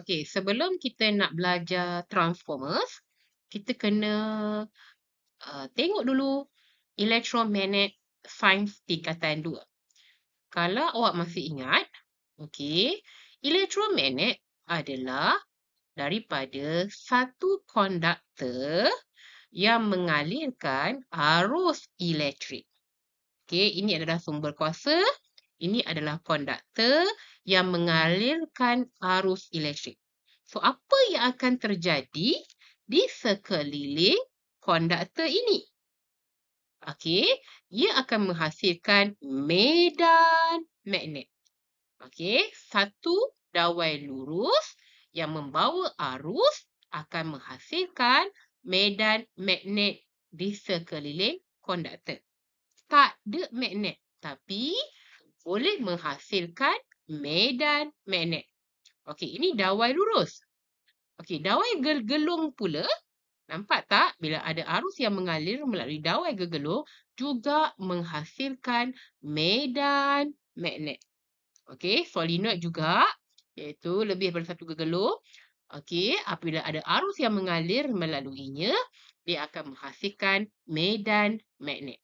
Okey, sebelum kita nak belajar Transformers, kita kena tengok dulu Electromagnet Sains Tingkatan 2. Kalau awak masih ingat, okey, elektromagnet adalah daripada satu konduktor yang mengalirkan arus elektrik. Okey, ini adalah sumber kuasa, ini adalah konduktor yang mengalirkan arus elektrik. So, apa yang akan terjadi di sekeliling konduktor ini? Okey, ia akan menghasilkan medan magnet. Okey, satu dawai lurus yang membawa arus akan menghasilkan medan magnet di sekeliling konduktor. Tak ada magnet, tapi boleh menghasilkan medan magnet. Okey, ini dawai lurus. Okey, dawai gergelung pula, nampak tak? Bila ada arus yang mengalir melalui dawai gergelung, juga menghasilkan medan magnet. Okey, solenoid juga, iaitu lebih daripada satu gergelung. Okey, apabila ada arus yang mengalir melaluinya, dia akan menghasilkan medan magnet.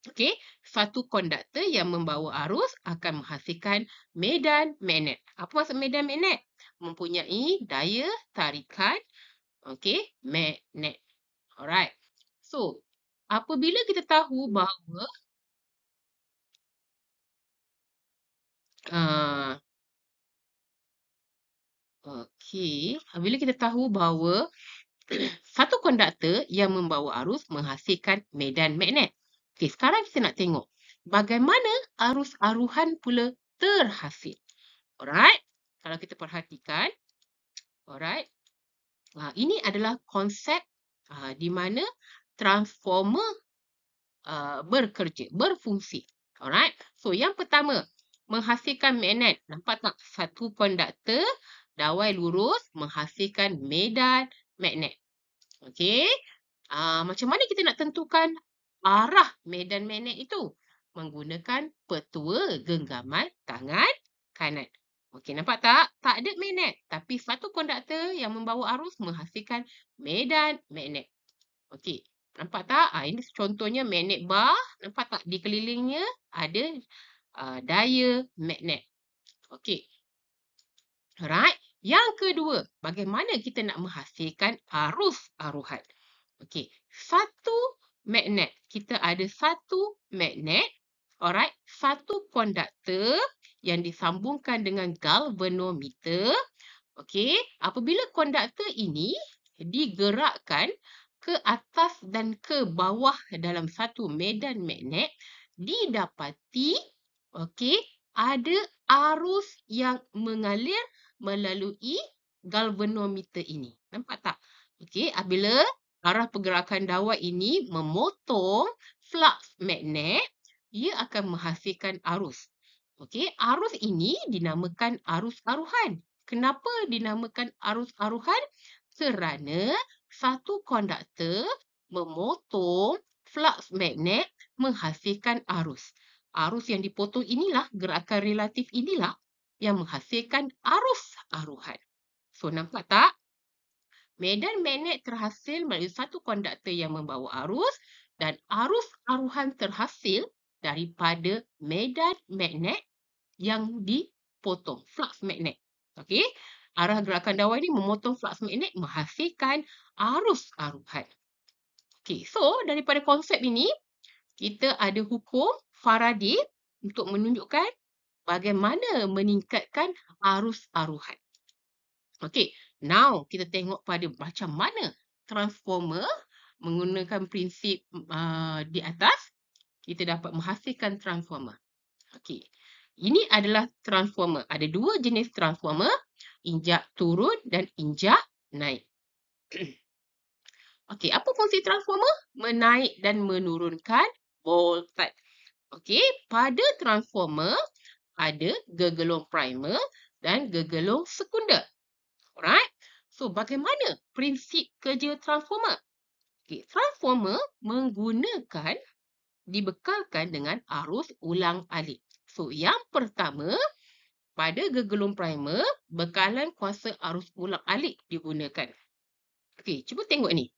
Okey, satu konduktor yang membawa arus akan menghasilkan medan magnet. Apa maksud medan magnet? Mempunyai daya tarikan, okey, magnet. Alright. So, apabila kita tahu bahawa apabila kita tahu bahawa satu konduktor yang membawa arus menghasilkan medan magnet. Okey, sekarang kita nak tengok bagaimana arus aruhan pula terhasil. Alright. Kalau kita perhatikan, alright. Ini adalah konsep di mana transformer bekerja, berfungsi. Alright. So, yang pertama, menghasilkan magnet. Nampak tak? Satu konduktor, dawai lurus, menghasilkan medan magnet. Okey. Macam mana kita nak tentukan arah medan magnet itu? Menggunakan petua genggaman tangan kanan. Okey, nampak tak? Tak ada magnet. Tapi satu konduktor yang membawa arus menghasilkan medan magnet. Okey, nampak tak? Ini contohnya magnet bar. Nampak tak? Di kelilingnya ada daya magnet. Okey. Alright. Yang kedua, bagaimana kita nak menghasilkan arus aruhan? Okey, satu magnet. Kita ada satu magnet. Alright. Satu konduktor yang disambungkan dengan galvanometer. Okey, apabila konduktor ini digerakkan ke atas dan ke bawah dalam satu medan magnet, didapati okey, ada arus yang mengalir melalui galvanometer ini. Nampak tak? Okey, apabila arah pergerakan dawai ini memotong flux magnet, ia akan menghasilkan arus. Okey, arus ini dinamakan arus aruhan. Kenapa dinamakan arus aruhan? Kerana satu konduktor memotong flux magnet menghasilkan arus. Arus yang dipotong inilah, gerakan relatif inilah yang menghasilkan arus aruhan. So, nampak tak? Medan magnet terhasil melalui satu konduktor yang membawa arus dan arus aruhan terhasil daripada medan magnet yang dipotong, flux magnet. Okey? Arah gerakan dawai ini memotong flux magnet menghasilkan arus aruhan. Okey, so daripada konsep ini, kita ada hukum Faraday untuk menunjukkan bagaimana meningkatkan arus aruhan. Okey, now kita tengok pada macam mana transformer menggunakan prinsip di atas, kita dapat menghasilkan transformer. Okey, ini adalah transformer. Ada dua jenis transformer, injak turun dan injak naik. Okey, apa fungsi transformer? Menaik dan menurunkan voltage. Okey, pada transformer ada gergelung primer dan gergelung sekunder. Alright. So, bagaimana prinsip kerja transformer? Okey, transformer menggunakan, dibekalkan dengan arus ulang alik. So, yang pertama, pada gegelung primer, bekalan kuasa arus ulang-alik digunakan. Okey, cuba tengok ni.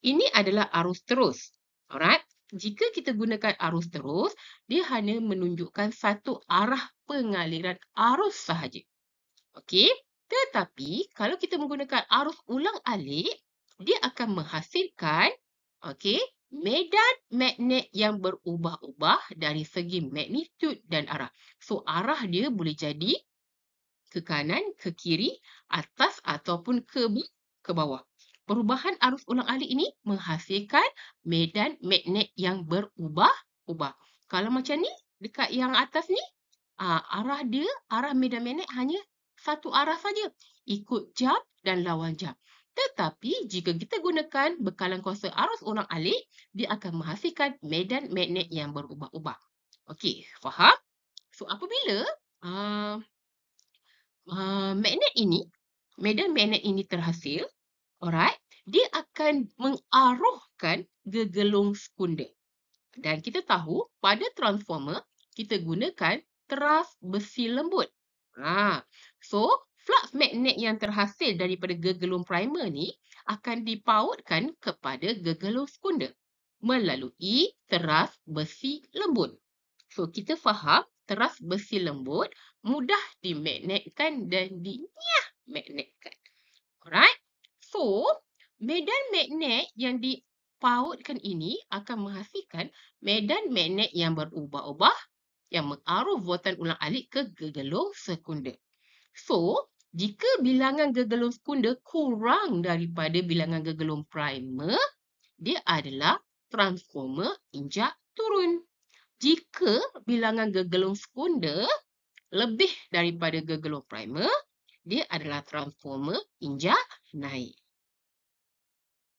Ini adalah arus terus. Alright? Jika kita gunakan arus terus, dia hanya menunjukkan satu arah pengaliran arus sahaja. Okey? Tetapi, kalau kita menggunakan arus ulang-alik, dia akan menghasilkan medan magnet yang berubah-ubah dari segi magnitud dan arah. So, arah dia boleh jadi ke kanan, ke kiri, atas ataupun ke bawah. Perubahan arus ulang-alik ini menghasilkan medan magnet yang berubah-ubah. Kalau macam ni, dekat yang atas ni, arah medan magnet hanya satu arah saja, ikut jam dan lawan jam. Tetapi jika kita gunakan bekalan kuasa arus ulang-alik, dia akan menghasilkan medan magnet yang berubah-ubah. Okey, faham? So, apabila medan magnet ini terhasil, alright, dia akan mengarahkan gegelung sekunder. Dan kita tahu pada transformer, kita gunakan teras besi lembut. So, flux magnet yang terhasil daripada gegelung primer ni akan dipautkan kepada gegelung sekunder melalui teras besi lembut. So, kita faham teras besi lembut mudah dimagnetkan dan dimagnetkan. Alright? So, medan magnet yang dipautkan ini akan menghasilkan medan magnet yang berubah-ubah yang mengaruh voltan ulang-alik ke gegelung sekunder. So, jika bilangan gegelung sekunder kurang daripada bilangan gegelung primer, dia adalah transformer injak turun. Jika bilangan gegelung sekunder lebih daripada gegelung primer, dia adalah transformer injak naik.